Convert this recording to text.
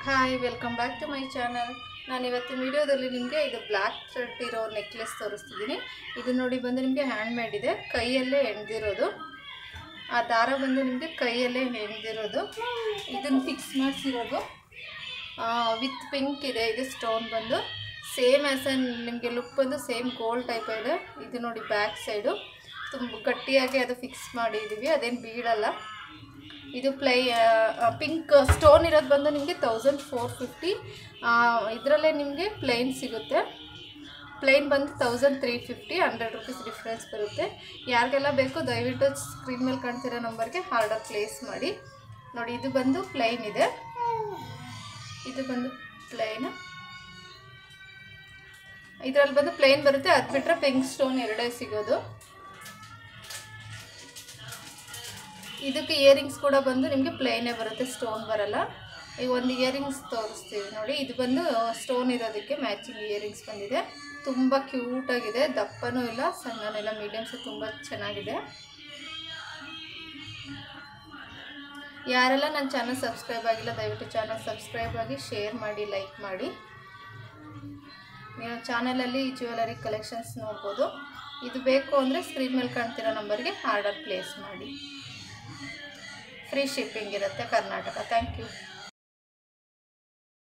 Hi welcome back to my channel. ನಾನು ಇವತ್ತಿನ ವಿಡಿಯೋದಲ್ಲಿ ನಿಮಗೆ ಇದು ಬ್ಲ್ಯಾಕ್ ಥ್ರೆಡ್ ಇರೋ ನೆಕ್ಲೆಸ್ ತೋರಿಸ್ತಿದ್ದೀನಿ. ಇದು ನೋಡಿ ಬಂದು ನಿಮಗೆ ಹ್ಯಾಂಡ್ ಮೇಡ್ ಇದೆ, ಕೈಯಲ್ಲೇ ಹೆಣ್ದಿರೋದು. ಆ ದಾರ ಬಂದು ನಿಮಗೆ ಕೈಯಲ್ಲೇ ಹೆಣ್ದಿರೋದು. ಇದನ್ನು ಫಿಕ್ಸ್ ಮಾಡಿಸಿರೋದು ವಿತ್ ಪಿಂಕ್ ಇದೆ. ಇದು ಸ್ಟೋನ್ ಬಂದು ಸೇಮ್ ಆ್ಯಸ್ ನಿಮಗೆ ಲುಕ್ ಬಂದು ಸೇಮ್ ಗೋಲ್ಡ್ ಟೈಪ್ ಇದೆ. ಇದು ನೋಡಿ ಬ್ಯಾಕ್ ಸೈಡು ತುಂಬ ಗಟ್ಟಿಯಾಗಿ ಅದು ಫಿಕ್ಸ್ ಮಾಡಿದ್ದೀವಿ, ಅದೇನು ಬೀಳಲ್ಲ. ಇದು ಪಿಂಕ್ ಸ್ಟೋನ್ ಇರೋದು ಬಂದು ನಿಮಗೆ 1450. ಇದರಲ್ಲೇ ನಿಮಗೆ ಪ್ಲೈನ್ ಸಿಗುತ್ತೆ. ಪ್ಲೈನ್ ಬಂದು 1350, 100 ರೂಪೀಸ್ ಡಿಫ್ರೆನ್ಸ್ ಬರುತ್ತೆ. ಯಾರಿಗೆಲ್ಲ ಬೇಕು ದಯವಿಟ್ಟು ಸ್ಕ್ರೀನ್ ಮೇಲೆ ಕಾಣ್ತಿರೋ ನಂಬರ್ಗೆ ಆರ್ಡರ್ ಪ್ಲೇಸ್ ಮಾಡಿ. ನೋಡಿ ಇದು ಬಂದು ಪ್ಲೈನ್ ಇದೆ, ಇದು ಬಂದು ಪ್ಲೈನ್. ಇದರಲ್ಲಿ ಬಂದು ಪ್ಲೈನ್ ಬರುತ್ತೆ, ಅದು ಬಿಟ್ಟರೆ ಪಿಂಕ್ ಸ್ಟೋನ್ ಎರಡೇ ಸಿಗೋದು. ಇದಕ್ಕೆ ಇಯರಿಂಗ್ಸ್ ಕೂಡ ಬಂದು ನಿಮಗೆ ಪ್ಲೈನೇ ಬರುತ್ತೆ, ಸ್ಟೋನ್ ಬರಲ್ಲ. ಈಗ ಒಂದು ಇಯರಿಂಗ್ಸ್ ತೋರಿಸ್ತೀವಿ ನೋಡಿ. ಇದು ಬಂದು ಸ್ಟೋನ್ ಇರೋದಕ್ಕೆ ಮ್ಯಾಚಿಂಗ್ ಇಯರಿಂಗ್ಸ್ ಬಂದಿದೆ. ತುಂಬ ಕ್ಯೂಟಾಗಿದೆ, ದಪ್ಪನೂ ಇಲ್ಲ ಸಣ್ಣನೂ ಇಲ್ಲ, ಮೀಡಿಯಮ್ಸು ತುಂಬ ಚೆನ್ನಾಗಿದೆ. ಯಾರೆಲ್ಲ ನನ್ನ ಚಾನಲ್ ಸಬ್ಸ್ಕ್ರೈಬ್ ಆಗಿಲ್ಲ ದಯವಿಟ್ಟು ಚಾನಲ್ ಸಬ್ಸ್ಕ್ರೈಬ್ ಆಗಿ, ಶೇರ್ ಮಾಡಿ, ಲೈಕ್ ಮಾಡಿ. ನೀವು ಚಾನಲಲ್ಲಿ ಜ್ಯುವೆಲರಿ ಕಲೆಕ್ಷನ್ಸ್ ನೋಡ್ಬೋದು. ಇದು ಬೇಕು ಅಂದರೆ ಸ್ಕ್ರೀನ್ ಮೇಲೆ ಕಾಣ್ತಿರೋ ನಂಬರ್ಗೆ ಆರ್ಡರ್ ಪ್ಲೇಸ್ ಮಾಡಿ. ಫ್ರೀ ಶಿಪ್ಪಿಂಗ್ ಇರುತ್ತೆ ಕರ್ನಾಟಕ. Thank you.